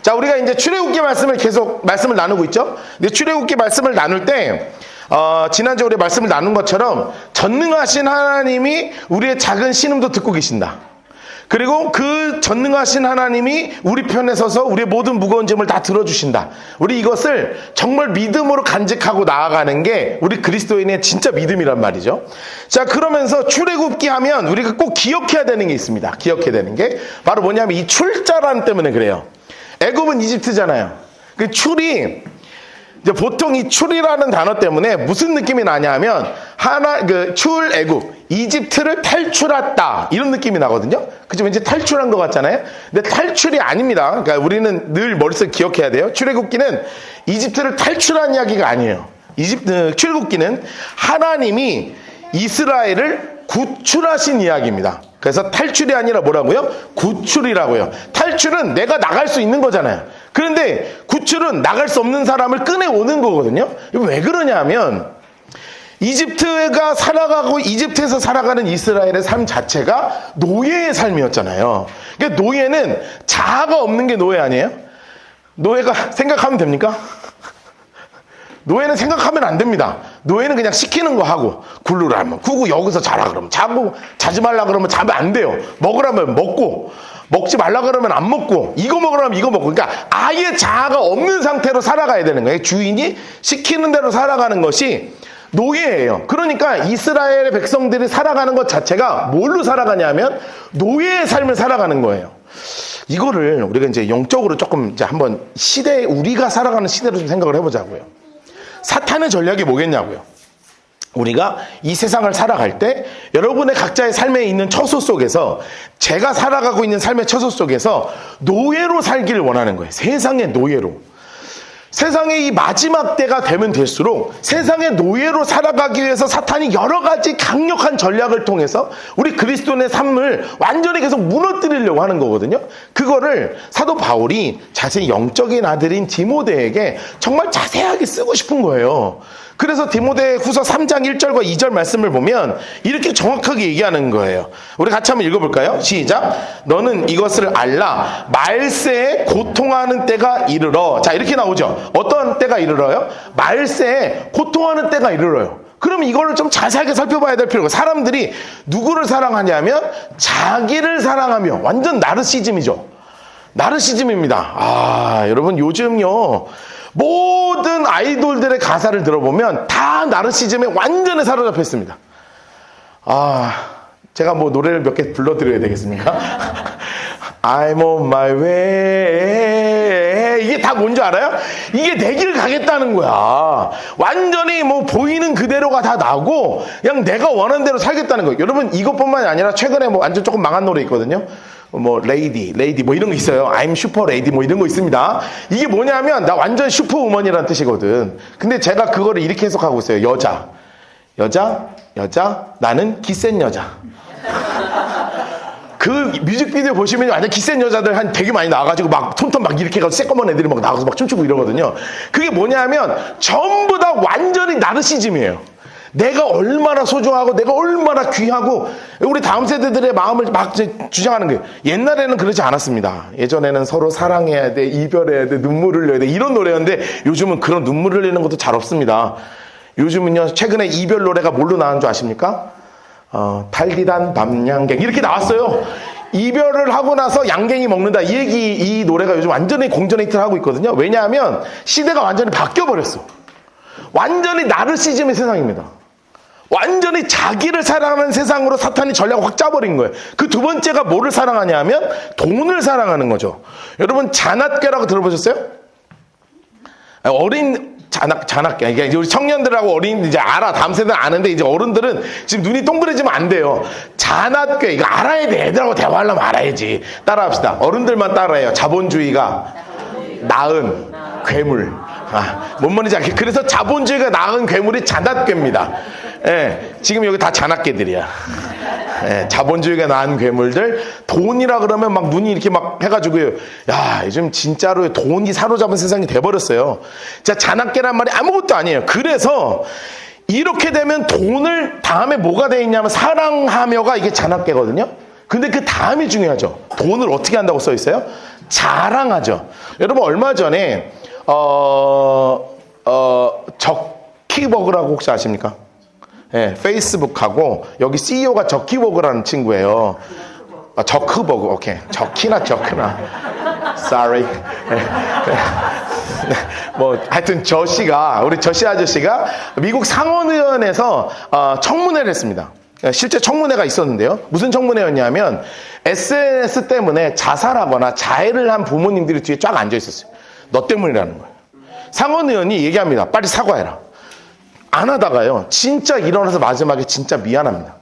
자, 우리가 이제 출애굽기 말씀을 계속 말씀을 나누고 있죠. 근데 출애굽기 말씀을 나눌 때 지난주에 우리 말씀을 나눈 것처럼 전능하신 하나님이 우리의 작은 신음도 듣고 계신다. 그리고 그 전능하신 하나님이 우리 편에 서서 우리의 모든 무거운 짐을 다 들어주신다. 우리 이것을 정말 믿음으로 간직하고 나아가는 게 우리 그리스도인의 진짜 믿음이란 말이죠. 자, 그러면서 출애굽기 하면 우리가 꼭 기억해야 되는 게 있습니다. 기억해야 되는 게 바로 뭐냐면 이 출자란 때문에 그래요. 애굽은 이집트잖아요. 그 출이 이제 보통 이 출이라는 단어 때문에 무슨 느낌이 나냐면 출애굽 이집트를 탈출했다 이런 느낌이 나거든요. 그죠? 왠지 탈출한 것 같잖아요. 근데 탈출이 아닙니다. 그러니까 우리는 늘 머릿속에 기억해야 돼요. 출애굽기는 이집트를 탈출한 이야기가 아니에요. 출애굽기는 하나님이 이스라엘을 구출하신 이야기입니다. 그래서 탈출이 아니라 뭐라고요? 구출이라고요. 탈출은 내가 나갈 수 있는 거잖아요. 그런데 구출은 나갈 수 없는 사람을 꺼내오는 거거든요. 왜 그러냐 하면 이집트가 살아가고 이집트에서 살아가는 이스라엘의 삶 자체가 노예의 삶이었잖아요. 그러니까 노예는 자아가 없는 게 노예 아니에요? 노예가 생각하면 됩니까? 노예는 생각하면 안 됩니다. 노예는 그냥 시키는 거 하고 굴르라면 구고 여기서 자라 그러면 자고 자지 말라 그러면 자면 안 돼요. 먹으라면 먹고 먹지 말라 그러면 안 먹고 이거 먹으라면 이거 먹고 그러니까 아예 자아가 없는 상태로 살아가야 되는 거예요. 주인이 시키는 대로 살아가는 것이 노예예요. 그러니까 이스라엘의 백성들이 살아가는 것 자체가 뭘로 살아가냐면 노예의 삶을 살아가는 거예요. 이거를 우리가 이제 영적으로 조금 이제 한번 우리가 살아가는 시대로 좀 생각을 해보자고요. 사탄의 전략이 뭐겠냐고요. 우리가 이 세상을 살아갈 때 여러분의 각자의 삶에 있는 처소 속에서 제가 살아가고 있는 삶의 처소 속에서 노예로 살기를 원하는 거예요. 세상의 노예로. 세상의 이 마지막 때가 되면 될수록 세상의 노예로 살아가기 위해서 사탄이 여러 가지 강력한 전략을 통해서 우리 그리스도인의 삶을 완전히 계속 무너뜨리려고 하는 거거든요. 그거를 사도 바울이 자신의 영적인 아들인 디모데에게 정말 자세하게 쓰고 싶은 거예요. 그래서 디모데 후서 3장 1절과 2절 말씀을 보면 이렇게 정확하게 얘기하는 거예요. 우리 같이 한번 읽어볼까요? 시작. 너는 이것을 알라. 말세에 고통하는 때가 이르러. 자, 이렇게 나오죠. 어떤 때가 이르러요? 말세에 고통하는 때가 이르러요. 그럼 이거를 좀 자세하게 살펴봐야 될 필요가. 사람들이 누구를 사랑하냐면 자기를 사랑하며 완전 나르시즘이죠. 나르시즘입니다. 여러분 요즘요 모든 아이돌들의 가사를 들어보면 다 나르시즘에 완전히 사로잡혀 있습니다. 제가 뭐 노래를 몇 개 불러드려야 되겠습니까? I'm on my way. 이게 다 뭔지 알아요? 이게 내 길 가겠다는 거야. 완전히 뭐 보이는 그대로가 다 나고 그냥 내가 원하는 대로 살겠다는 거예요. 여러분 이것뿐만이 아니라 최근에 뭐 완전 조금 망한 노래 있거든요. 뭐 레이디 뭐 이런 거 있어요. I'm 슈퍼 레이디 뭐 이런 거 있습니다. 이게 뭐냐면 나 완전 슈퍼우먼이라는 뜻이거든. 근데 제가 그거를 이렇게 해석하고 있어요. 여자 나는 기센 여자. 그 뮤직비디오 보시면 완전 기센 여자들 한 되게 많이 나와가지고 막 톤톤 막 이렇게 해가지고 새까만 애들이 막 나와서 막 춤추고 이러거든요. 그게 뭐냐면 전부 다 완전히 나르시즘이에요. 내가 얼마나 소중하고 내가 얼마나 귀하고 우리 다음 세대들의 마음을 막 주장하는 거예요. 옛날에는 그러지 않았습니다. 예전에는 서로 사랑해야 돼, 이별해야 돼, 눈물을 흘려야 돼 이런 노래였는데 요즘은 그런 눈물을 흘리는 것도 잘 없습니다. 요즘은요 최근에 이별 노래가 뭘로 나온 줄 아십니까? 달디단 밤양갱 이렇게 나왔어요. 이별을 하고 나서 양갱이 먹는다 이 노래가 요즘 완전히 공전 히트를 하고 있거든요. 왜냐하면 시대가 완전히 바뀌어버렸어. 완전히 나르시즘의 세상입니다. 완전히 자기를 사랑하는 세상으로 사탄이 전략을 확 짜버린 거예요. 그 두 번째가 뭐를 사랑하냐 하면 돈을 사랑하는 거죠. 여러분 잔악계라고 들어보셨어요? 어린 잔악계. 이게 우리 청년들하고 어린 이제 알아. 다음 세대는 아는데 이제 어른들은 지금 눈이 동그래지면 안 돼요. 잔악계 이거 알아야 돼. 애들하고 대화하려면 알아야지. 따라합시다. 어른들만 따라해요. 자본주의가 낳은 괴물. 뭔 말인지 알겠어요. 그래서 자본주의가 낳은 괴물이 잔악계입니다. 지금 여기 다 잔악계들이야. 자본주의가 낳은 괴물들. 돈이라 그러면 막 눈이 이렇게 막 해가지고요. 야, 요즘 진짜로 돈이 사로잡은 세상이 돼버렸어요. 자, 잔악계란 말이 아무것도 아니에요. 그래서 이렇게 되면 돈을 다음에 뭐가 돼 있냐면 사랑하며가 이게 잔악계거든요. 근데 그 다음이 중요하죠. 돈을 어떻게 한다고 써 있어요? 자랑하죠. 여러분 얼마 전에 저키버그라고 혹시 아십니까? 네, 페이스북하고 여기 CEO가 저키버그라는 친구예요. 저크버그, 오케이. 저키나 sorry. 뭐 하여튼 우리 저씨 아저씨가 미국 상원의원에서 청문회를 했습니다. 실제 청문회가 있었는데요. 무슨 청문회였냐면 SNS 때문에 자살하거나 자해를 한 부모님들이 뒤에 쫙 앉아 있었어요. 너 때문이라는 거예요. 상원의원이 얘기합니다. 빨리 사과해라. 안 하다가요. 진짜 일어나서 마지막에 진짜 미안합니다.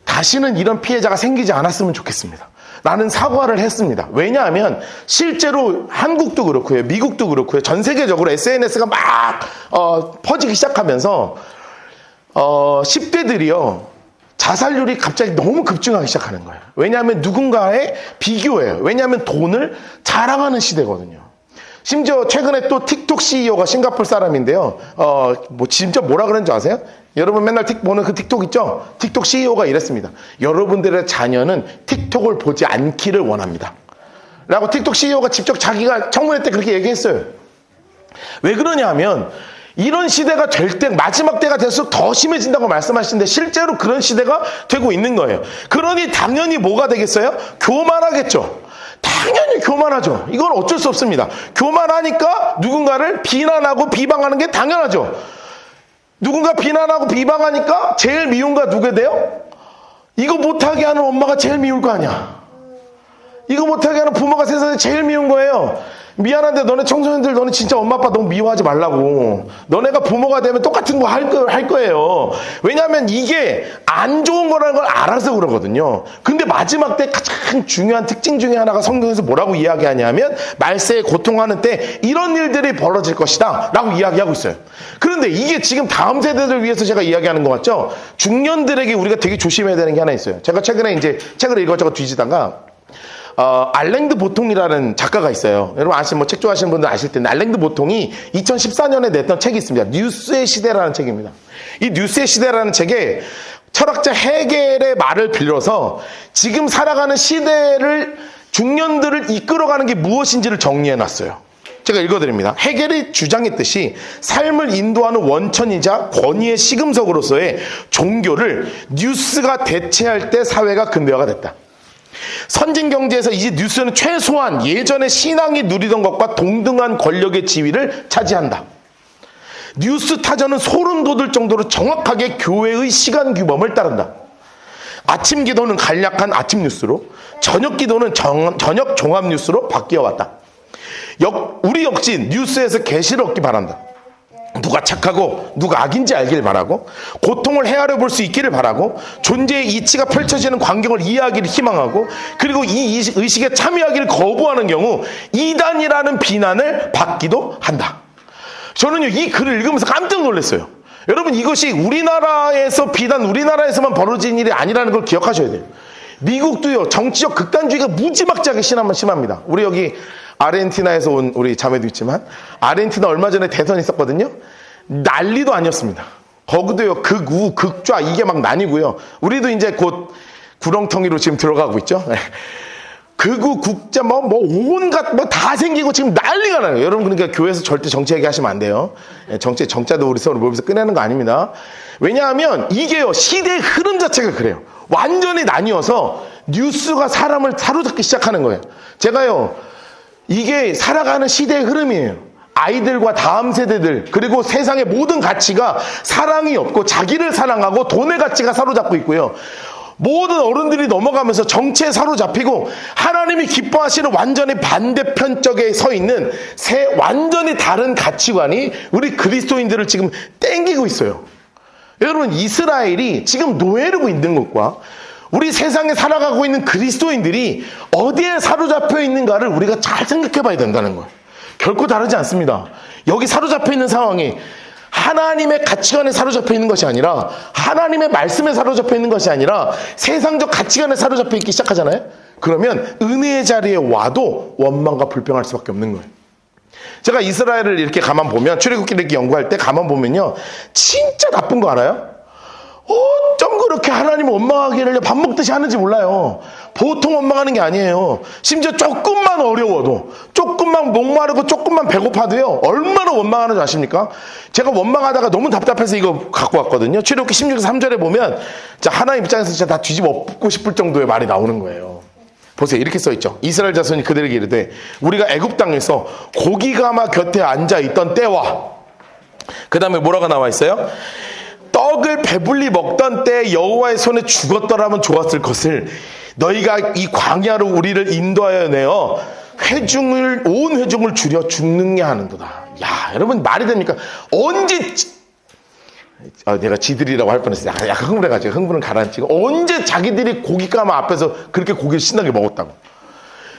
다시는 이런 피해자가 생기지 않았으면 좋겠습니다. 라는 사과를 했습니다. 왜냐하면 실제로 한국도 그렇고요. 미국도 그렇고요. 전 세계적으로 SNS가 막 퍼지기 시작하면서 10대들이요. 자살률이 갑자기 너무 급증하기 시작하는 거예요. 왜냐하면 누군가의 비교예요. 왜냐하면 돈을 자랑하는 시대거든요. 심지어 최근에 또 틱톡 CEO가 싱가포르 사람인데요. 진짜 뭐라 그러는지 아세요? 여러분 맨날 보는 그 틱톡 있죠? 틱톡 CEO가 이랬습니다. 여러분들의 자녀는 틱톡을 보지 않기를 원합니다. 라고 틱톡 CEO가 직접 자기가 청문회 때 그렇게 얘기했어요. 왜 그러냐 하면 이런 시대가 될 때 마지막 때가 될수록 더 심해진다고 말씀하시는데 실제로 그런 시대가 되고 있는 거예요. 그러니 당연히 뭐가 되겠어요? 교만하겠죠. 당연히 교만하죠. 이건 어쩔 수 없습니다. 교만하니까 누군가를 비난하고 비방하는 게 당연하죠. 누군가 비난하고 비방하니까 제일 미운 거 누가 돼요? 이거 못하게 하는 엄마가 제일 미울 거 아니야. 이거 못하게 하는 부모가 세상에 제일 미운 거예요. 미안한데 너네 청소년들 너네 진짜 엄마 아빠 너무 미워하지 말라고. 너네가 부모가 되면 똑같은 거 할 거예요. 왜냐하면 이게 안 좋은 거라는 걸 알아서 그러거든요. 근데 마지막 때 가장 중요한 특징 중에 하나가 성경에서 뭐라고 이야기하냐면 말세에 고통하는 때 이런 일들이 벌어질 것이다 라고 이야기하고 있어요. 그런데 이게 지금 다음 세대들 위해서 제가 이야기하는 것 같죠? 중년들에게 우리가 되게 조심해야 되는 게 하나 있어요. 제가 최근에 이제 책을 이것저것 뒤지다가 알랭드 보통이라는 작가가 있어요. 여러분 책 좋아하시는 분들 아실 텐데 알랭드 보통이 2014년에 냈던 책이 있습니다. 뉴스의 시대라는 책입니다. 이 뉴스의 시대라는 책에 철학자 헤겔의 말을 빌려서 지금 살아가는 시대를 중년들을 이끌어가는 게 무엇인지를 정리해놨어요. 제가 읽어드립니다. 헤겔이 주장했듯이 삶을 인도하는 원천이자 권위의 시금석으로서의 종교를 뉴스가 대체할 때 사회가 근대화가 됐다. 선진 경제에서 이제 뉴스는 최소한 예전에 신앙이 누리던 것과 동등한 권력의 지위를 차지한다. 뉴스 타전은 소름 돋을 정도로 정확하게 교회의 시간 규범을 따른다. 아침 기도는 간략한 아침 뉴스로, 저녁 기도는 저녁 종합 뉴스로 바뀌어왔다. 우리 역시 뉴스에서 계시를 얻기 바란다. 누가 착하고 누가 악인지 알길 바라고, 고통을 헤아려 볼 수 있기를 바라고, 존재의 이치가 펼쳐지는 광경을 이해하기를 희망하고, 그리고 이 의식에 참여하기를 거부하는 경우 이단이라는 비난을 받기도 한다. 저는요 이 글을 읽으면서 깜짝 놀랐어요. 여러분 이것이 우리나라에서 비단 우리나라에서만 벌어진 일이 아니라는 걸 기억하셔야 돼요. 미국도요 정치적 극단주의가 무지막지하게 심합니다. 우리 여기 아르헨티나에서 온 우리 자매도 있지만 아르헨티나 얼마 전에 대선 있었거든요. 난리도 아니었습니다. 거기도요 극우 극좌 이게 막 나뉘고요. 우리도 이제 곧 구렁텅이로 지금 들어가고 있죠. 극우 국자 온갖 다 생기고 지금 난리가 나요. 여러분 그러니까 교회에서 절대 정치 얘기하시면 안 돼요. 정자도 우리 서로 모여서 꺼내는 거 아닙니다. 왜냐하면 이게요 시대의 흐름 자체가 그래요. 완전히 나뉘어서 뉴스가 사람을 사로잡기 시작하는 거예요. 제가요 이게 살아가는 시대의 흐름이에요. 아이들과 다음 세대들 그리고 세상의 모든 가치가 사랑이 없고 자기를 사랑하고 돈의 가치가 사로잡고 있고요. 모든 어른들이 넘어가면서 정치에 사로잡히고 하나님이 기뻐하시는 완전히 반대편 쪽에 서 있는 완전히 다른 가치관이 우리 그리스도인들을 지금 땡기고 있어요. 여러분 이스라엘이 지금 노예로 있는 것과 우리 세상에 살아가고 있는 그리스도인들이 어디에 사로잡혀 있는가를 우리가 잘 생각해 봐야 된다는 거예요. 결코 다르지 않습니다. 여기 사로잡혀 있는 상황이 하나님의 가치관에 사로잡혀 있는 것이 아니라 하나님의 말씀에 사로잡혀 있는 것이 아니라 세상적 가치관에 사로잡혀 있기 시작하잖아요. 그러면 은혜의 자리에 와도 원망과 불평할 수밖에 없는 거예요. 제가 이스라엘을 이렇게 가만 보면 출애굽기를 이렇게 연구할 때 가만 보면요 진짜 나쁜 거 알아요? 어쩜 그렇게 하나님을 원망하기를 밥 먹듯이 하는지 몰라요. 보통 원망하는 게 아니에요. 심지어 조금만 어려워도, 조금만 목마르고 조금만 배고파도요, 얼마나 원망하는지 아십니까? 제가 원망하다가 너무 답답해서 이거 갖고 왔거든요. 출애굽기 16장 3절에 보면 하나님 입장에서 진짜 다 뒤집어 엎고 싶을 정도의 말이 나오는 거예요. 보세요. 이렇게 써있죠. 이스라엘 자손이 그들에게 이르되 우리가 애굽 땅에서 고기가마 곁에 앉아있던 때와, 그 다음에 뭐라고 나와 있어요? 떡을 배불리 먹던 때 여호와의 손에 죽었더라면 좋았을 것을 너희가 이 광야로 우리를 인도하여 내어 온 회중을 줄여 죽는 게 하는도다. 야, 여러분 말이 됩니까? 언제 내가 지들이라고 할 뻔했어요. 약간 흥분해가지고 흥분을 가라앉히고, 언제 자기들이 고깃가마 앞에서 그렇게 고기를 신나게 먹었다고.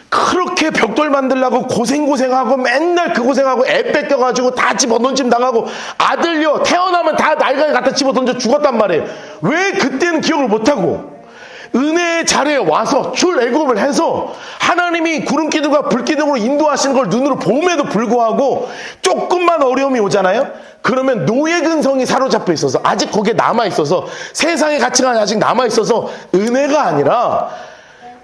그렇게 벽돌 만들려고 고생하고 맨날 그 고생하고 애 뺏겨가지고 다 집어던짐 당하고 아들요 태어나면 다 날강에 갖다 집어던져 죽었단 말이에요. 왜 그때는 기억을 못하고 은혜의 자리에 와서 출애굽을 해서 하나님이 구름기둥과 불기둥으로 인도하시는 걸 눈으로 봄에도 불구하고 조금만 어려움이 오잖아요. 그러면 노예 근성이 사로잡혀 있어서, 아직 거기에 남아있어서, 세상의 가치가 아직 남아있어서 은혜가 아니라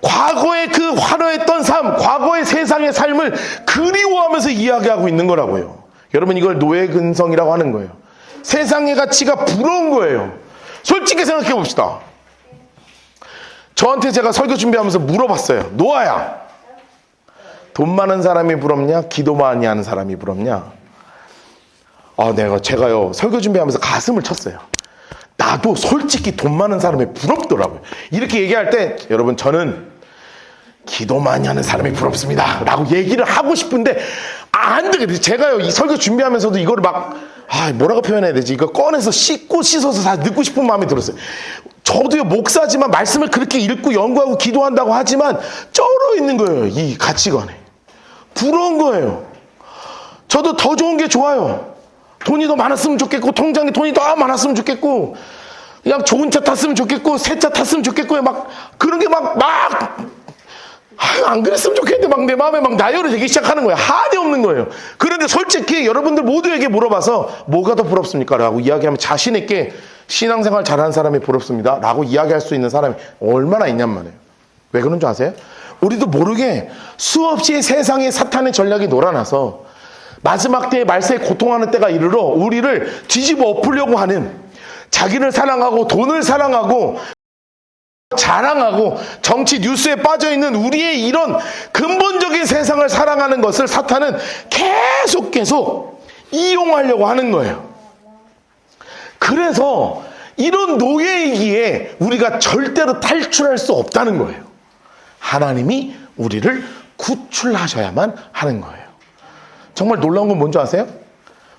과거의 그 화려했던 삶, 과거의 세상의 삶을 그리워하면서 이야기하고 있는 거라고요. 여러분, 이걸 노예 근성이라고 하는 거예요. 세상의 가치가 부러운 거예요. 솔직히 생각해 봅시다. 저한테 제가 설교 준비하면서 물어봤어요. 노아야, 돈 많은 사람이 부럽냐? 기도 많이 하는 사람이 부럽냐? 제가요 설교 준비하면서 가슴을 쳤어요. 나도 솔직히 돈 많은 사람이 부럽더라고요. 이렇게 얘기할 때, 여러분, 저는 기도 많이 하는 사람이 부럽습니다 라고 얘기를 하고 싶은데 안 되겠어요. 제가요 이 설교 준비하면서도 이거를 뭐라고 표현해야 되지? 이거 꺼내서 씻어서 다 넣고 싶은 마음이 들었어요. 저도요 목사지만 말씀을 그렇게 읽고 연구하고 기도한다고 하지만 쩔어 있는 거예요. 이 가치관에 부러운 거예요. 저도 더 좋은 게 좋아요. 돈이 더 많았으면 좋겠고, 통장에 돈이 더 많았으면 좋겠고, 그냥 좋은 차 탔으면 좋겠고, 새 차 탔으면 좋겠고, 그런 게 안 그랬으면 좋겠는데 내 마음에 나열이 되기 시작하는 거예요. 한이 없는 거예요. 그런데 솔직히 여러분들 모두에게 물어봐서 뭐가 더 부럽습니까? 라고 이야기하면 자신 있게 신앙생활 잘하는 사람이 부럽습니다 라고 이야기할 수 있는 사람이 얼마나 있냔 말이에요. 왜 그런 줄 아세요? 우리도 모르게 수없이 세상의 사탄의 전략이 놀아나서 마지막 때에 말세에 고통하는 때가 이르러 우리를 뒤집어 엎으려고 하는, 자기를 사랑하고 돈을 사랑하고 자랑하고 정치 뉴스에 빠져있는 우리의 이런 근본적인 세상을 사랑하는 것을 사탄은 계속 이용하려고 하는 거예요. 그래서 이런 노예이기에 우리가 절대로 탈출할 수 없다는 거예요. 하나님이 우리를 구출하셔야만 하는 거예요. 정말 놀라운 건 뭔지 아세요?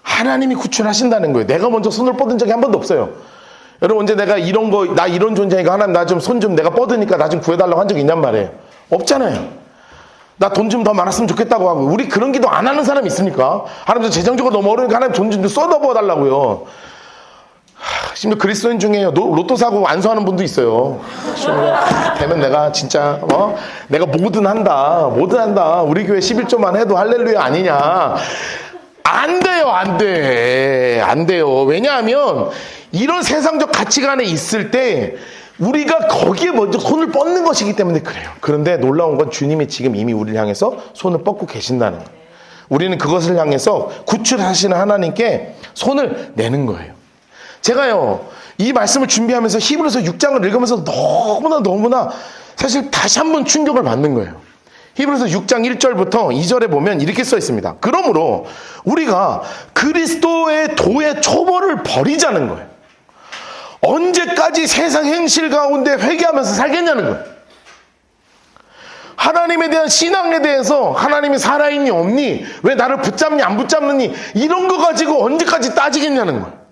하나님이 구출하신다는 거예요. 내가 먼저 손을 뻗은 적이 한 번도 없어요. 여러분, 언제 내가 나 이런 존재니까 하나님 나 좀 손 좀 내가 뻗으니까 나 좀 구해달라고 한 적 있냔 말이에요. 없잖아요. 나 돈 좀 더 많았으면 좋겠다고 하고. 우리 그런 기도 안 하는 사람이 있습니까? 하나님, 저 재정적으로 너무 어려우니까 하나님 돈 좀 쏟아부어달라고요. 심지어 그리스도인 중에 로또 사고 안수하는 분도 있어요. 되면 내가 진짜 내가 뭐든 한다. 우리 교회 11조만 해도 할렐루야 아니냐. 안 돼요. 안 돼요. 왜냐하면 이런 세상적 가치관에 있을 때 우리가 거기에 먼저 손을 뻗는 것이기 때문에 그래요. 그런데 놀라운 건 주님이 지금 이미 우리를 향해서 손을 뻗고 계신다는 거예요. 우리는 그것을 향해서 구출하시는 하나님께 손을 내는 거예요. 제가요 이 말씀을 준비하면서 히브리서 6장을 읽으면서 너무나 사실 다시 한번 충격을 받는 거예요. 히브리서 6장 1절부터 2절에 보면 이렇게 써 있습니다. 그러므로 우리가 그리스도의 도의 초벌을 버리자는 거예요. 언제까지 세상 행실 가운데 회개하면서 살겠냐는 거예요. 하나님에 대한 신앙에 대해서 하나님이 살아있니 없니, 왜 나를 붙잡니 안 붙잡느니, 이런 거 가지고 언제까지 따지겠냐는 거예요.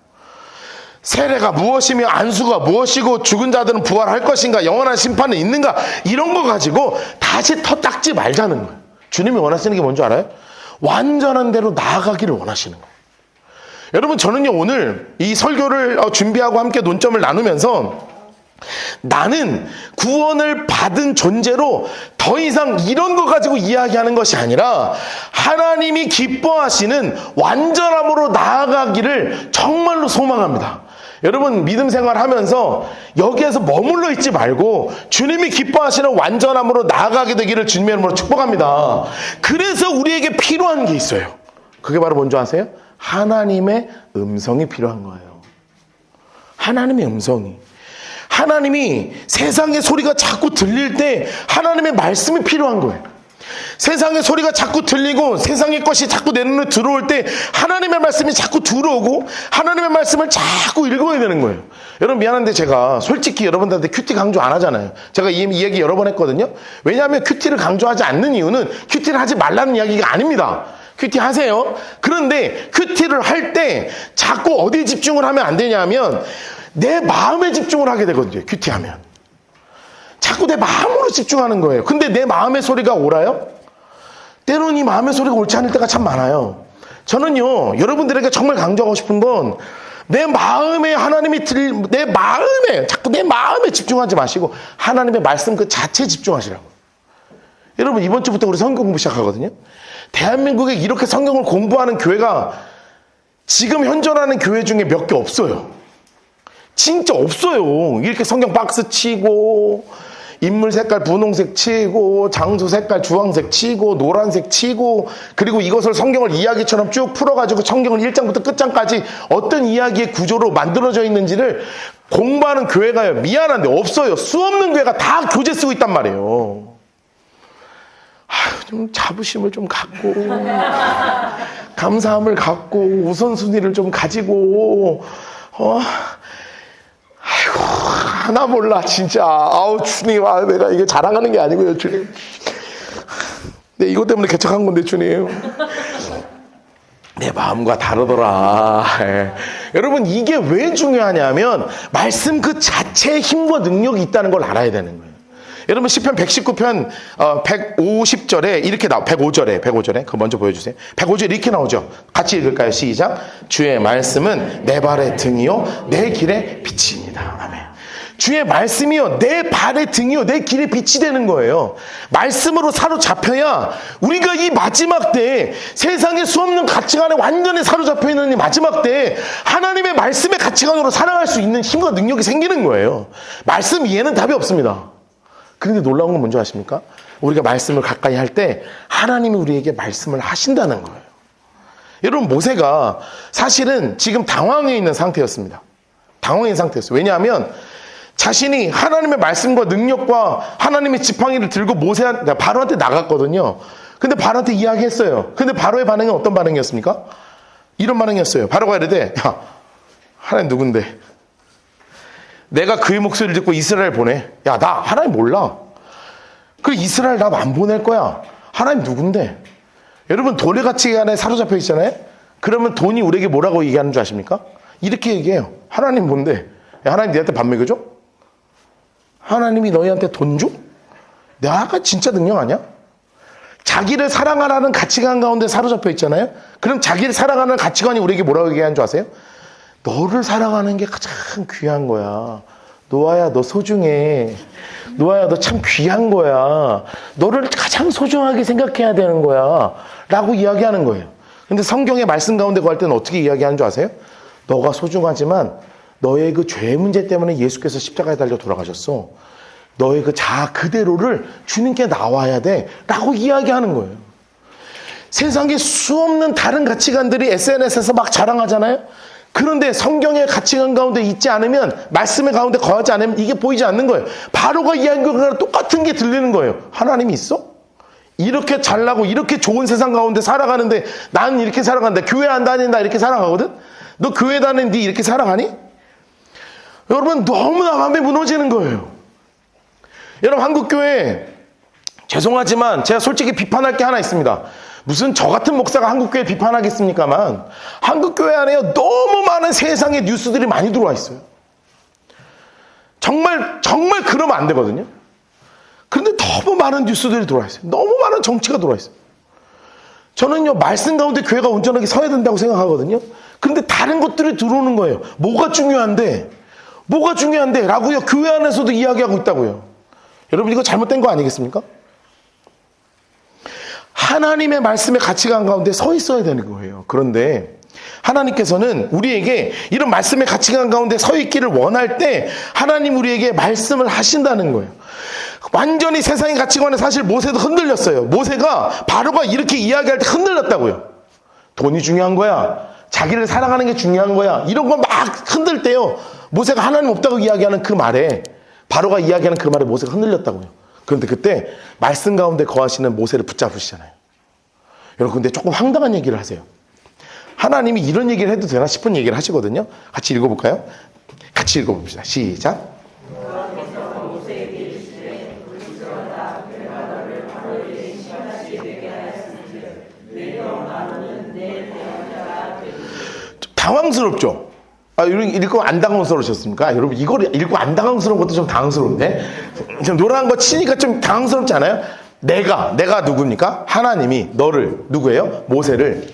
세례가 무엇이며 안수가 무엇이고 죽은 자들은 부활할 것인가, 영원한 심판은 있는가, 이런 거 가지고 다시 터 닦지 말자는 거예요. 주님이 원하시는 게 뭔지 알아요? 완전한 대로 나아가기를 원하시는 거예요. 여러분, 저는요 오늘 이 설교를 준비하고 함께 논점을 나누면서 나는 구원을 받은 존재로 더 이상 이런 거 가지고 이야기하는 것이 아니라 하나님이 기뻐하시는 완전함으로 나아가기를 정말로 소망합니다. 여러분 믿음 생활하면서 여기에서 머물러 있지 말고 주님이 기뻐하시는 완전함으로 나아가게 되기를 주님의 이름으로 축복합니다. 그래서 우리에게 필요한 게 있어요. 그게 바로 뭔지 아세요? 하나님의 음성이 필요한 거예요. 하나님의 음성이. 하나님이 세상의 소리가 자꾸 들릴 때 하나님의 말씀이 필요한 거예요. 세상의 소리가 자꾸 들리고 세상의 것이 자꾸 내 눈에 들어올 때 하나님의 말씀이 자꾸 들어오고 하나님의 말씀을 자꾸 읽어야 되는 거예요. 여러분 미안한데 제가 솔직히 여러분들한테 큐티 강조 안 하잖아요. 제가 이 얘기 여러 번 했거든요. 왜냐하면 큐티를 강조하지 않는 이유는 큐티를 하지 말라는 이야기가 아닙니다. 큐티 하세요. 그런데 큐티를 할 때 자꾸 어디에 집중을 하면 안 되냐면 내 마음에 집중을 하게 되거든요. 큐티하면. 자꾸 내 마음으로 집중하는 거예요. 근데 내 마음의 소리가 옳아요? 때로는 이 마음의 소리가 옳지 않을 때가 참 많아요. 저는요, 여러분들에게 정말 강조하고 싶은 건 내 마음에 하나님이 내 마음에, 자꾸 내 마음에 집중하지 마시고 하나님의 말씀 그 자체에 집중하시라고. 여러분, 이번 주부터 우리 성경 공부 시작하거든요. 대한민국에 이렇게 성경을 공부하는 교회가 지금 현존하는 교회 중에 몇 개 없어요. 진짜 없어요. 이렇게 성경 박스 치고 인물 색깔 분홍색 치고 장소 색깔 주황색 치고 노란색 치고 그리고 이것을 성경을 이야기처럼 쭉 풀어가지고 성경을 1장부터 끝장까지 어떤 이야기의 구조로 만들어져 있는지를 공부하는 교회가요. 미안한데 없어요. 수없는 교회가 다 교재 쓰고 있단 말이에요. 좀 자부심을 좀 갖고 감사함을 갖고 우선순위를 좀 가지고 아이고 하나 몰라 진짜. 아우 주님, 내가 이게 자랑하는 게 아니고요 주님. 네, 이것 때문에 개척한 건데 주님. 내 마음과 다르더라. 여러분 이게 왜 중요하냐면 말씀 그 자체에 힘과 능력이 있다는 걸 알아야 되는 거예요. 여러분 시편 119편 150절에 이렇게 나와. 105절에 그거 먼저 보여주세요. 105절에 이렇게 나오죠. 같이 읽을까요? 시작. 주의 말씀은 내 발의 등이요 내 길의 빛입니다. 아멘. 주의 말씀이요 내 발의 등이요 내 길의 빛이 되는 거예요. 말씀으로 사로잡혀야 우리가 이 마지막 때에 세상의 수없는 가치관에 완전히 사로잡혀 있는 이 마지막 때에 하나님의 말씀의 가치관으로 살아갈 수 있는 힘과 능력이 생기는 거예요. 말씀 이해는 답이 없습니다. 그런데 놀라운 건 뭔지 아십니까? 우리가 말씀을 가까이 할 때 하나님이 우리에게 말씀을 하신다는 거예요. 여러분 모세가 사실은 지금 당황해 있는 상태였습니다. 당황해 있는 상태였어요. 왜냐하면 자신이 하나님의 말씀과 능력과 하나님의 지팡이를 들고 바로한테 나갔거든요. 근데 바로한테 이야기했어요. 근데 바로의 반응은 어떤 반응이었습니까? 이런 반응이었어요. 바로가 이르되 야 하나님 누군데? 내가 그의 목소리를 듣고 이스라엘 보내. 야, 나 하나님 몰라. 그 이스라엘 나 안 보낼 거야. 하나님 누군데? 여러분 돈의 가치관에 사로잡혀 있잖아요. 그러면 돈이 우리에게 뭐라고 얘기하는 줄 아십니까? 이렇게 얘기해요. 하나님 뭔데? 야, 하나님 너한테 밥 먹여줘? 하나님이 너희한테 돈 줘? 내가 진짜 능력 아니야? 자기를 사랑하라는 가치관 가운데 사로잡혀 있잖아요. 그럼 자기를 사랑하는 가치관이 우리에게 뭐라고 얘기하는 줄 아세요? 너를 사랑하는 게 가장 귀한 거야. 노아야, 너 소중해. 노아야, 너 참 귀한 거야. 너를 가장 소중하게 생각해야 되는 거야. 라고 이야기하는 거예요. 근데 성경의 말씀 가운데 구할 때는 어떻게 이야기하는 줄 아세요? 너가 소중하지만 너의 그 죄 문제 때문에 예수께서 십자가에 달려 돌아가셨어. 너의 그 자아 그대로를 주님께 나와야 돼. 라고 이야기하는 거예요. 세상에 수없는 다른 가치관들이 SNS에서 막 자랑하잖아요. 그런데 성경의 가치관 가운데 있지 않으면 말씀의 가운데 거하지 않으면 이게 보이지 않는 거예요. 바로가 이야기한 거랑 똑같은 게 들리는 거예요. 하나님이 있어? 이렇게 잘나고 이렇게 좋은 세상 가운데 살아가는데 나는 이렇게 살아간다. 교회 안 다닌다 이렇게 살아가거든. 너 교회 다니는데 이렇게 살아가니? 여러분 너무나 마음이 무너지는 거예요. 여러분 한국교회 죄송하지만 제가 솔직히 비판할 게 하나 있습니다. 무슨 저 같은 목사가 한국교회 비판하겠습니까만 한국교회 안에요 너무 많은 세상의 뉴스들이 많이 들어와 있어요. 정말 그러면 안 되거든요. 그런데 너무 많은 뉴스들이 들어와 있어요. 너무 많은 정치가 들어와 있어요. 저는요 말씀 가운데 교회가 온전하게 서야 된다고 생각하거든요. 그런데 다른 것들이 들어오는 거예요. 뭐가 중요한데 라고요 교회 안에서도 이야기하고 있다고요. 여러분 이거 잘못된 거 아니겠습니까? 하나님의 말씀의 가치관 가운데 서 있어야 되는 거예요. 그런데 하나님께서는 우리에게 이런 말씀의 가치관 가운데 서 있기를 원할 때 하나님 우리에게 말씀을 하신다는 거예요. 완전히 세상의 가치관에 사실 모세도 흔들렸어요. 모세가 바로가 이렇게 이야기할 때 흔들렸다고요. 돈이 중요한 거야. 자기를 사랑하는 게 중요한 거야. 이런 거 막 흔들 때요. 모세가 하나님 없다고 이야기하는 그 말에, 바로가 이야기하는 그 말에 모세가 흔들렸다고요. 그런데 그때 말씀 가운데 거하시는 모세를 붙잡으시잖아요. 여러분, 근데 조금 황당한 얘기를 하세요. 하나님이 이런 얘기를 해도 되나 싶은 얘기를 하시거든요. 같이 읽어볼까요? 같이 읽어봅시다. 시작. 당황스럽죠? 읽고 안 당황스러우셨습니까? 여러분, 이걸 읽고 안 당황스러운 것도 좀 당황스러운데? 좀 노란 거 치니까 좀 당황스럽지 않아요? 내가 누굽니까? 하나님이 너를, 누구예요? 모세를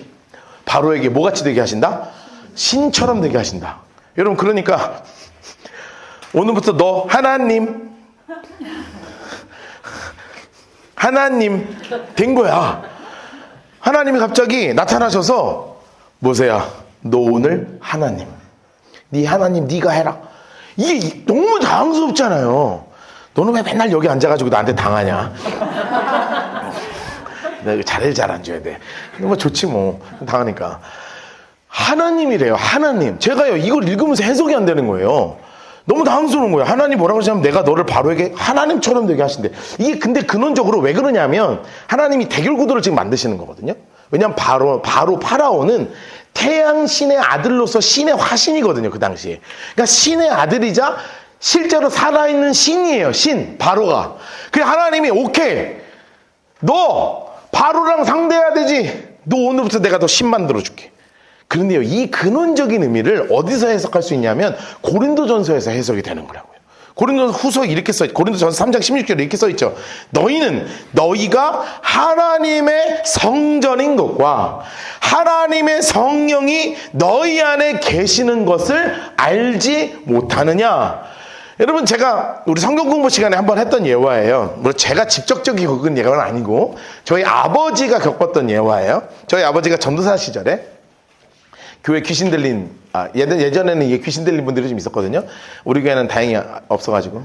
바로에게 뭐같이 되게 하신다? 신처럼 되게 하신다. 여러분, 그러니까 오늘부터 너 하나님 된 거야. 하나님이 갑자기 나타나셔서 모세야, 너 오늘 하나님. 네 하나님 네가 해라. 이게 너무 당황스럽잖아요. 너는 왜 맨날 여기 앉아가지고 나한테 당하냐? 내가 이거 잘 안 줘야 돼. 뭐 좋지 뭐. 당하니까. 하나님이래요. 하나님. 제가요 이걸 읽으면서 해석이 안 되는 거예요. 너무 당황스러운 거예요. 하나님 뭐라고 하시냐면 내가 너를 바로에게 하나님처럼 되게 하신대. 이게 근데 근원적으로 왜 그러냐면 하나님이 대결 구도를 지금 만드시는 거거든요. 왜냐하면 바로 파라오는 태양 신의 아들로서 신의 화신이거든요. 그 당시에. 그러니까 신의 아들이자 실제로 살아있는 신이에요. 신, 바로가. 그래서 하나님이 오케이. 너 바로랑 상대해야 되지. 너 오늘부터 내가 너 신 만들어줄게. 그런데요, 이 근원적인 의미를 어디서 해석할 수 있냐면 고린도전서에서 해석이 되는 거라고요. 고린도후서 이렇게 써있죠. 고린도전서 3장 16절에 이렇게 써있죠. 너희가 하나님의 성전인 것과 하나님의 성령이 너희 안에 계시는 것을 알지 못하느냐. 여러분, 제가 우리 성경 공부 시간에 한번 했던 예화예요. 뭐 제가 직접적인 겪은 예화는 아니고 저희 아버지가 겪었던 예화예요. 저희 아버지가 전도사 시절에 교회 귀신 들린, 예전에는 이게 귀신 들린 분들이 좀 있었거든요. 우리 교회는 다행히 없어가지고.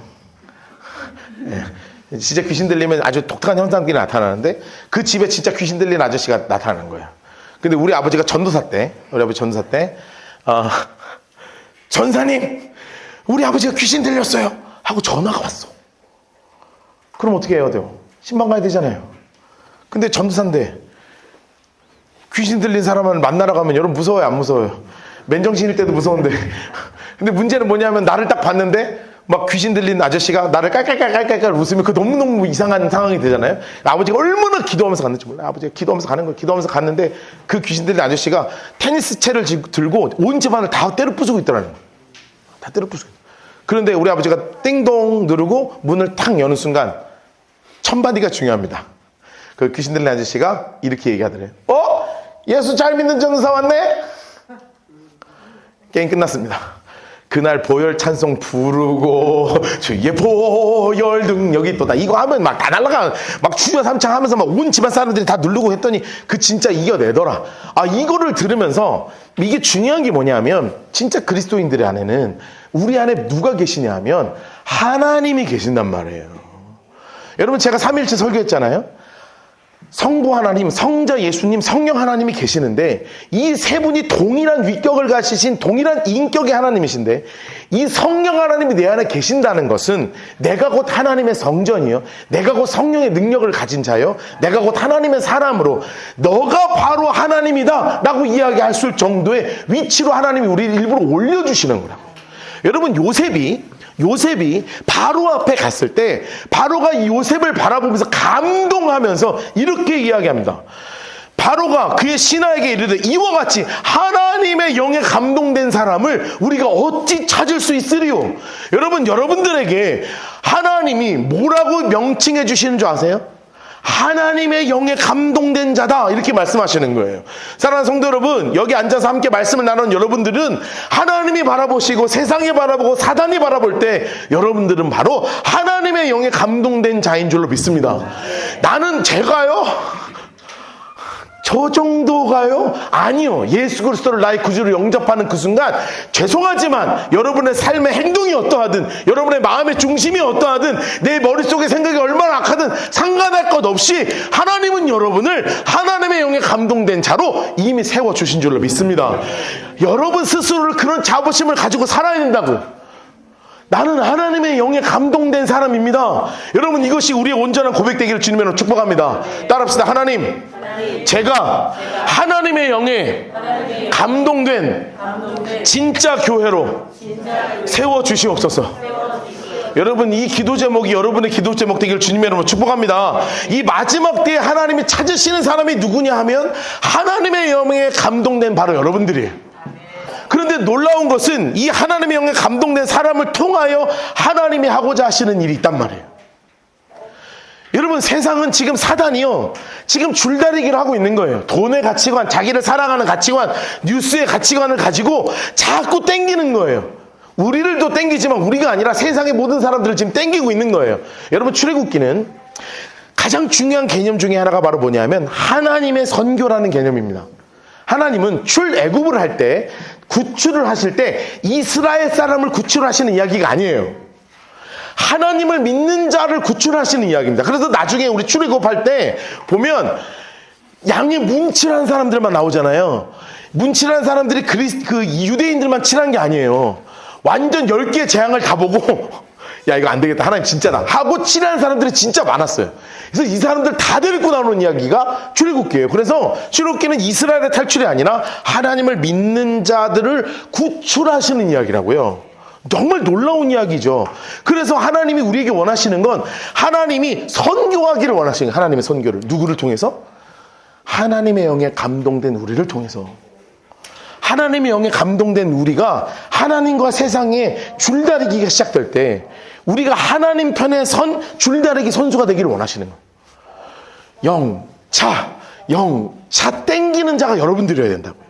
예. 진짜 귀신 들리면 아주 독특한 현상들이 나타나는데 그 집에 진짜 귀신 들린 아저씨가 나타나는 거예요. 근데 우리 아버지 전도사 때, 전사님, 우리 아버지가 귀신 들렸어요. 하고 전화가 왔어. 그럼 어떻게 해야 돼요? 신방 가야 되잖아요. 근데 전도사인데, 귀신 들린 사람을 만나러 가면 여러분 무서워요, 안 무서워요? 맨정신일 때도 무서운데. 근데 문제는 뭐냐면 나를 딱 봤는데 막 귀신 들린 아저씨가 나를 깔깔깔깔깔 웃으면 그 너무너무 이상한 상황이 되잖아요. 아버지가 얼마나 기도하면서 갔는지 몰라요. 아버지가 기도하면서 가는 거예요. 기도하면서 갔는데 그 귀신 들린 아저씨가 테니스 채를 들고 온 집안을 다 때려 부수고 있더라는 거예요. 다 때려 부수고. 그런데 우리 아버지가 띵동 누르고 문을 탁 여는 순간 천바디가 중요합니다. 그 귀신 들린 아저씨가 이렇게 얘기하더래요. 예수 잘 믿는 전도사 왔네? 게임 끝났습니다. 그날 보혈 찬송 부르고 주의 보혈 능력이 또다 이거 하면 막 다 날라가 막 주여 삼창 하면서 막 온 집안 사람들이 다 누르고 했더니 그 진짜 이겨내더라. 이거를 들으면서 이게 중요한 게 뭐냐면 진짜 그리스도인들의 안에는 우리 안에 누가 계시냐 하면 하나님이 계신단 말이에요. 여러분, 제가 3일째 설교했잖아요. 성부 하나님, 성자 예수님, 성령 하나님이 계시는데 이 세 분이 동일한 위격을 가지신 동일한 인격의 하나님이신데 이 성령 하나님이 내 안에 계신다는 것은 내가 곧 하나님의 성전이요, 내가 곧 성령의 능력을 가진 자요, 내가 곧 하나님의 사람으로 너가 바로 하나님이다 라고 이야기할 수 있을 정도의 위치로 하나님이 우리를 일부러 올려주시는 거라고. 여러분, 요셉이 바로 앞에 갔을 때 바로가 요셉을 바라보면서 감동하면서 이렇게 이야기합니다. 바로가 그의 신하에게 이르되 이와 같이 하나님의 영에 감동된 사람을 우리가 어찌 찾을 수 있으리요. 여러분, 여러분들에게 하나님이 뭐라고 명칭해 주시는 줄 아세요? 하나님의 영에 감동된 자다, 이렇게 말씀하시는 거예요. 사랑하는 성도 여러분, 여기 앉아서 함께 말씀을 나눈 여러분들은 하나님이 바라보시고 세상이 바라보고 사단이 바라볼 때 여러분들은 바로 하나님의 영에 감동된 자인 줄로 믿습니다. 나는 제가요 저 정도가요? 아니요. 예수 그리스도를 나의 구주로 영접하는 그 순간 죄송하지만 여러분의 삶의 행동이 어떠하든 여러분의 마음의 중심이 어떠하든 내 머릿속의 생각이 얼마나 악하든 상관할 것 없이 하나님은 여러분을 하나님의 영에 감동된 자로 이미 세워주신 줄로 믿습니다. 여러분 스스로를 그런 자부심을 가지고 살아야 된다고. 나는 하나님의 영에 감동된 사람입니다. 여러분 이것이 우리의 온전한 고백되기를 주님으로 축복합니다. 따라합시다. 하나님, 제가 하나님의 영에 감동된 진짜 교회로 세워주시옵소서. 여러분 이 기도 제목이 여러분의 기도 제목 되기를 주님의 이름으로 축복합니다. 이 마지막 때에 하나님이 찾으시는 사람이 누구냐 하면 하나님의 영에 감동된 바로 여러분들이에요. 그런데 놀라운 것은 이 하나님의 영에 감동된 사람을 통하여 하나님이 하고자 하시는 일이 있단 말이에요. 여러분 세상은 지금 사단이요 지금 줄다리기를 하고 있는 거예요. 돈의 가치관, 자기를 사랑하는 가치관, 뉴스의 가치관을 가지고 자꾸 땡기는 거예요. 우리를 또 땡기지만 우리가 아니라 세상의 모든 사람들을 지금 땡기고 있는 거예요. 여러분 출애굽기는 가장 중요한 개념 중에 하나가 바로 뭐냐면 하나님의 선교라는 개념입니다. 하나님은 출애굽을 할 때 구출을 하실 때 이스라엘 사람을 구출하시는 이야기가 아니에요. 하나님을 믿는 자를 구출하시는 이야기입니다. 그래서 나중에 우리 출애굽할 때 보면 양의 문칠한 사람들만 나오잖아요. 문칠한 사람들이 그 유대인들만 칠한 게 아니에요. 완전 10개의 재앙을 다 보고 야 이거 안 되겠다 하나님 진짜다 하고 칠한 사람들이 진짜 많았어요. 그래서 이 사람들 다 데리고 나오는 이야기가 출애굽기예요. 그래서 출애굽기는 이스라엘의 탈출이 아니라 하나님을 믿는 자들을 구출하시는 이야기라고요. 정말 놀라운 이야기죠. 그래서 하나님이 우리에게 원하시는 건 하나님이 선교하기를 원하시는 거예요. 하나님의 선교를 누구를 통해서? 하나님의 영에 감동된 우리를 통해서. 하나님의 영에 감동된 우리가 하나님과 세상에 줄다리기가 시작될 때 우리가 하나님 편에 선 줄다리기 선수가 되기를 원하시는 거예요. 영차 땡기는 자가 여러분들이어야 된다고요.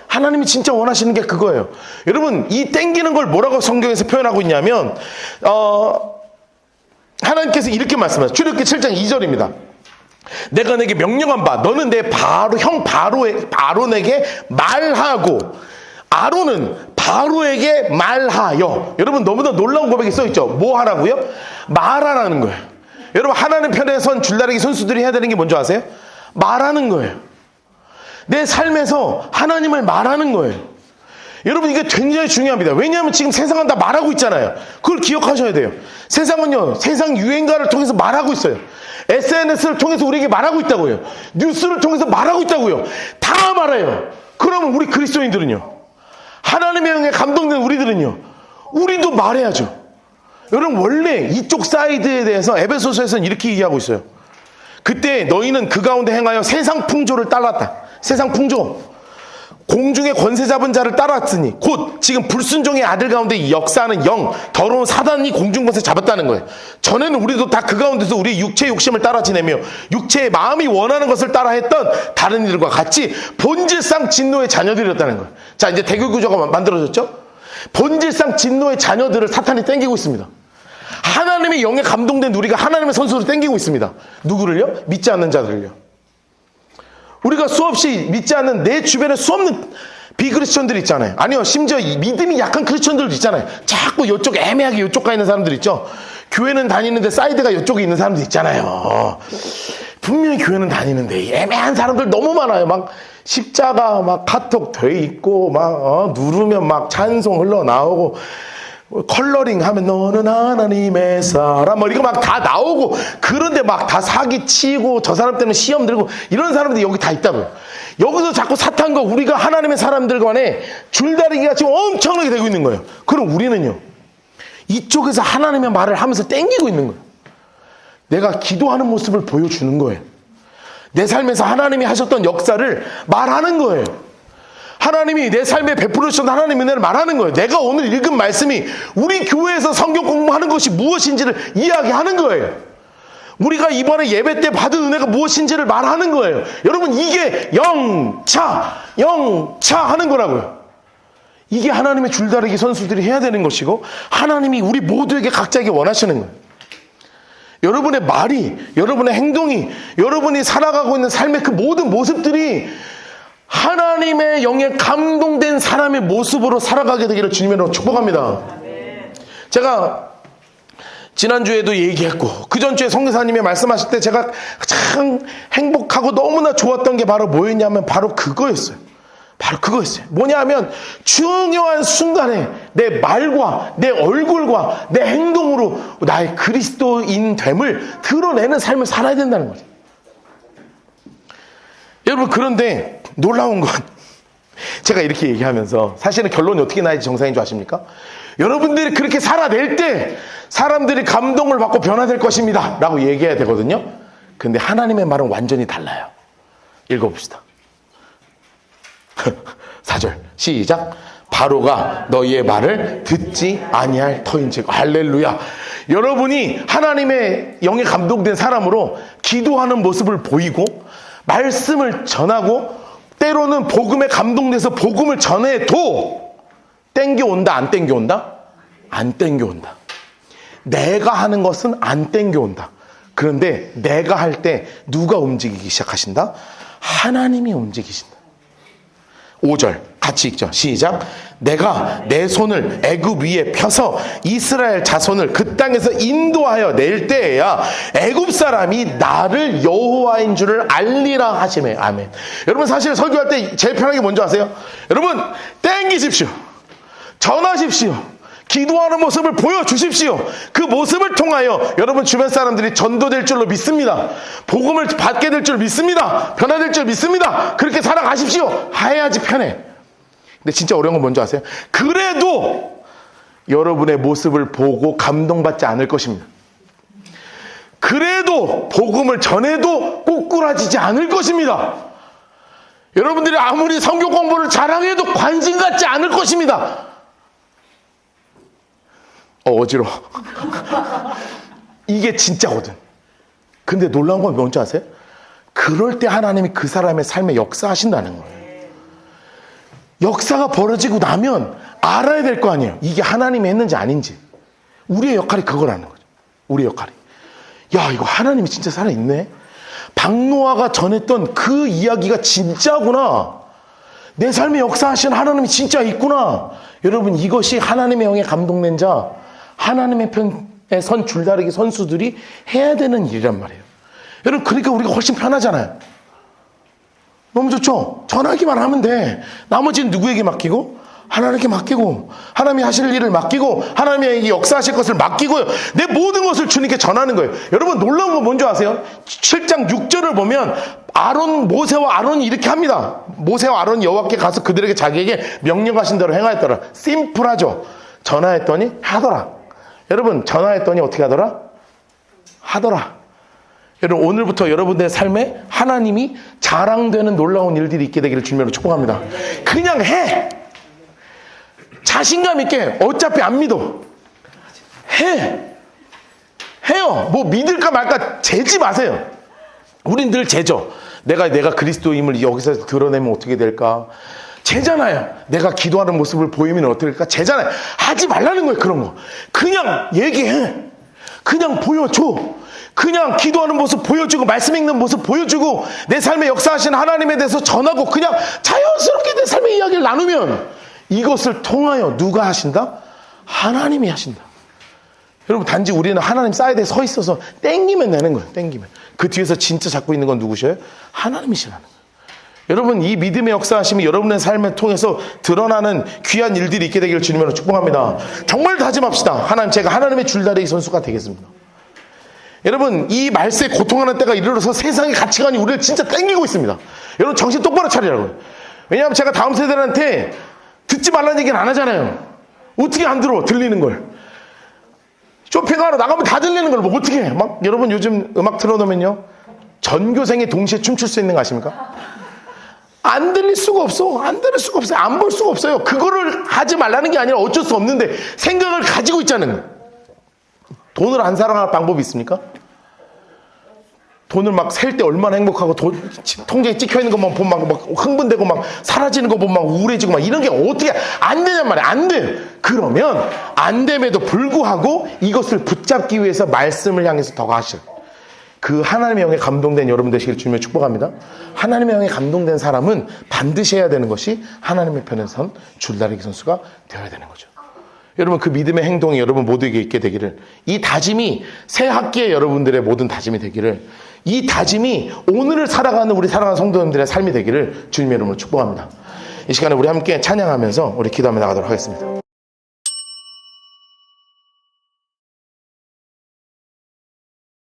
하나님이 진짜 원하시는 게 그거예요. 여러분 이 땡기는 걸 뭐라고 성경에서 표현하고 있냐면 하나님께서 이렇게 말씀하세요. 출애굽기 7장 2절입니다. 내가 내게 명령한 바 너는 내 형 바로에게 말하고 아론은 바로에게 말하여. 여러분 너무나 놀라운 고백이 써있죠. 뭐 하라고요? 말하라는 거예요. 여러분 하나님 편에 선 줄다리기 선수들이 해야 되는 게 뭔지 아세요? 말하는 거예요. 내 삶에서 하나님을 말하는 거예요. 여러분 이게 굉장히 중요합니다. 왜냐하면 지금 세상은 다 말하고 있잖아요. 그걸 기억하셔야 돼요. 세상은요 세상 유행가를 통해서 말하고 있어요. SNS를 통해서 우리에게 말하고 있다고요. 뉴스를 통해서 말하고 있다고요. 다 말해요. 그러면 우리 그리스도인들은요, 하나님의 영에 감동된 우리들은요, 우리도 말해야죠. 여러분 원래 이쪽 사이드에 대해서 에베소서에서는 이렇게 얘기하고 있어요. 그때 너희는 그 가운데 행하여 세상 풍조를 따랐다. 세상 풍조, 공중의 권세 잡은 자를 따랐으니 곧 지금 불순종의 아들 가운데 역사하는 영 더러운 사단이 공중 권세 잡았다는 거예요. 전에는 우리도 다 그 가운데서 우리의 육체의 욕심을 따라 지내며 육체의 마음이 원하는 것을 따라 했던 다른 이들과 같이 본질상 진노의 자녀들이었다는 거예요. 자 이제 대교 구조가 만들어졌죠. 본질상 진노의 자녀들을 사탄이 땡기고 있습니다. 하나님의 영에 감동된 우리가 하나님의 선수로 땡기고 있습니다. 누구를요? 믿지 않는 자들을요. 우리가 수없이 믿지 않는 내 주변에 수없는 비크리스천들이 있잖아요. 아니요, 심지어 믿음이 약한 크리스천들도 있잖아요. 자꾸 이쪽 애매하게 이쪽 가 있는 사람들 있죠. 교회는 다니는데 사이드가 이쪽에 있는 사람들 있잖아요. 분명히 교회는 다니는데 애매한 사람들 너무 많아요. 막 십자가 막 카톡 돼 있고 막 누르면 막 찬송 흘러나오고 컬러링 하면 너는 하나님의 사람 뭐 이거 막 다 나오고, 그런데 막 다 사기치고 저 사람 때문에 시험 들고 이런 사람들이 여기 다 있다고요. 여기서 자꾸 사탄과 우리가 하나님의 사람들 간에 줄다리기가 지금 엄청나게 되고 있는 거예요. 그럼 우리는요 이쪽에서 하나님의 말을 하면서 땡기고 있는 거예요. 내가 기도하는 모습을 보여주는 거예요. 내 삶에서 하나님이 하셨던 역사를 말하는 거예요. 하나님이 내 삶에 베풀어 주신 하나님의 은혜를 말하는 거예요. 내가 오늘 읽은 말씀이 우리 교회에서 성경 공부하는 것이 무엇인지를 이야기하는 거예요. 우리가 이번에 예배 때 받은 은혜가 무엇인지를 말하는 거예요. 여러분 이게 영차 하는 거라고요. 이게 하나님의 줄다리기 선수들이 해야 되는 것이고 하나님이 우리 모두에게 각자에게 원하시는 거예요. 여러분의 말이, 여러분의 행동이, 여러분이 살아가고 있는 삶의 그 모든 모습들이 하나님의 영에 감동된 사람의 모습으로 살아가게 되기를 주님으로 축복합니다. 제가 지난주에도 얘기했고 그 전주에 성교사님이 말씀하실 때 제가 참 행복하고 너무나 좋았던 게 바로 뭐였냐면 바로 그거였어요. 바로 그거였어요. 뭐냐면 중요한 순간에 내 말과 내 얼굴과 내 행동으로 나의 그리스도인됨을 드러내는 삶을 살아야 된다는 거죠. 여러분, 그런데 놀라운 건 제가 이렇게 얘기하면서 사실은 결론이 어떻게 나야지 정상인 줄 아십니까? 여러분들이 그렇게 살아낼 때 사람들이 감동을 받고 변화될 것입니다 라고 얘기해야 되거든요. 근데 하나님의 말은 완전히 달라요. 읽어봅시다. 4절 시작. 바로가 너희의 말을 듣지 아니할 터인즉. 할렐루야. 여러분이 하나님의 영에 감동된 사람으로 기도하는 모습을 보이고 말씀을 전하고 때로는 복음에 감동돼서 복음을 전해도 땡겨온다 안 땡겨온다? 안 땡겨온다. 내가 하는 것은 안 땡겨온다. 그런데 내가 할 때 누가 움직이기 시작하신다? 하나님이 움직이신다. 5절 같이 읽죠. 시작. 내가 내 손을 애굽 위에 펴서 이스라엘 자손을 그 땅에서 인도하여 낼 때에야 애굽 사람이 나를 여호와인 줄을 알리라 하시매. 아멘. 여러분, 사실 설교할 때 제일 편한 게 뭔지 아세요? 여러분, 땡기십시오. 전하십시오. 기도하는 모습을 보여주십시오. 그 모습을 통하여 여러분 주변 사람들이 전도될 줄로 믿습니다. 복음을 받게 될 줄 믿습니다. 변화될 줄 믿습니다. 그렇게 살아가십시오. 해야지 편해. 근데 진짜 어려운 건 뭔지 아세요? 그래도 여러분의 모습을 보고 감동받지 않을 것입니다. 그래도 복음을 전해도 꼬꾸라지지 않을 것입니다. 여러분들이 아무리 성경 공부를 잘해도 관심 갖지 않을 것입니다. 어지러워. 이게 진짜거든. 근데 놀라운 건 뭔지 아세요? 그럴 때 하나님이 그 사람의 삶에 역사하신다는 거예요. 역사가 벌어지고 나면 알아야 될 거 아니에요. 이게 하나님이 했는지 아닌지. 우리의 역할이 그거라는 거죠. 우리의 역할이. 야, 이거 하나님이 진짜 살아있네. 박노아가 전했던 그 이야기가 진짜구나. 내 삶에 역사하신 하나님이 진짜 있구나. 여러분, 이것이 하나님의 영에 감동된 자, 하나님의 편에 선 줄다리기 선수들이 해야 되는 일이란 말이에요. 여러분, 그러니까 우리가 훨씬 편하잖아요. 너무 좋죠? 전하기만 하면 돼. 나머지는 누구에게 맡기고? 하나님께 맡기고, 하나님이 하실 일을 맡기고, 하나님이 역사하실 것을 맡기고요. 내 모든 것을 주님께 전하는 거예요. 여러분, 놀라운 건 뭔지 아세요? 7장 6절을 보면 모세와 아론이 이렇게 합니다. 모세와 아론이 여호와께 가서 그들에게 자기에게 명령하신 대로 행하였더라. 심플하죠? 전하였더니 하더라. 여러분, 전하였더니 어떻게 하더라? 하더라. 여러분, 오늘부터 여러분들의 삶에 하나님이 자랑되는 놀라운 일들이 있게 되기를 주님으로 축복합니다. 그냥 해. 자신감 있게. 어차피 안 믿어. 해요. 뭐 믿을까 말까 재지 마세요. 우린 늘 재죠. 내가 그리스도임을 여기서 드러내면 어떻게 될까? 재잖아요. 내가 기도하는 모습을 보이면 어떻게 될까? 재잖아요. 하지 말라는 거예요. 그런 거. 그냥 얘기해. 그냥 보여줘. 그냥 기도하는 모습 보여주고 말씀 읽는 모습 보여주고 내 삶에 역사하신 하나님에 대해서 전하고 그냥 자연스럽게 내 삶의 이야기를 나누면 이것을 통하여 누가 하신다? 하나님이 하신다. 여러분, 단지 우리는 하나님 사이드에 서 있어서 땡기면 되는 거예요. 땡기면. 그 뒤에서 진짜 잡고 있는 건 누구셔요? 하나님이시라는 거예요. 여러분, 이 믿음의 역사하심이 여러분의 삶을 통해서 드러나는 귀한 일들이 있게 되기를 주님으로 축복합니다. 정말 다짐합시다. 하나님, 제가 하나님의 줄다리기 선수가 되겠습니다. 여러분, 이 말세에 고통하는 때가 이르러서 세상의 가치관이 우리를 진짜 땡기고 있습니다. 여러분, 정신 똑바로 차리라고요. 왜냐하면 제가 다음 세대들한테 듣지 말라는 얘기는 안 하잖아요. 어떻게 안 들어? 들리는 걸. 쇼핑하러 나가면 다 들리는 걸 뭐 어떻게 해? 막 여러분, 요즘 음악 틀어놓으면요, 전교생이 동시에 춤출 수 있는 거 아십니까? 안 들릴 수가 없어. 안 들을 수가 없어요. 안 볼 수가 없어요. 그거를 하지 말라는 게 아니라 어쩔 수 없는데 생각을 가지고 있자는 거예요. 돈을 안 사랑할 방법이 있습니까? 돈을 막 셀 때 얼마나 행복하고 통장에 찍혀 있는 것만 보면 막 흥분되고 막 사라지는 거 보면 막 우울해지고 막 이런 게 어떻게 안 되냔 말이야. 안 돼. 그러면 안 됨에도 불구하고 이것을 붙잡기 위해서 말씀을 향해서 더 가시오. 그 하나님의 영에 감동된 여러분 되시길 주님의 축복합니다. 하나님의 영에 감동된 사람은 반드시 해야 되는 것이 하나님의 편에 선 줄다리기 선수가 되어야 되는 거죠. 여러분 그 믿음의 행동이 여러분 모두에게 있게 되기를, 이 다짐이 새 학기에 여러분들의 모든 다짐이 되기를, 이 다짐이 오늘을 살아가는 우리 사랑하는 성도님들의 삶이 되기를 주님의 이름으로 축복합니다. 이 시간에 우리 함께 찬양하면서 우리 기도하며 나가도록 하겠습니다.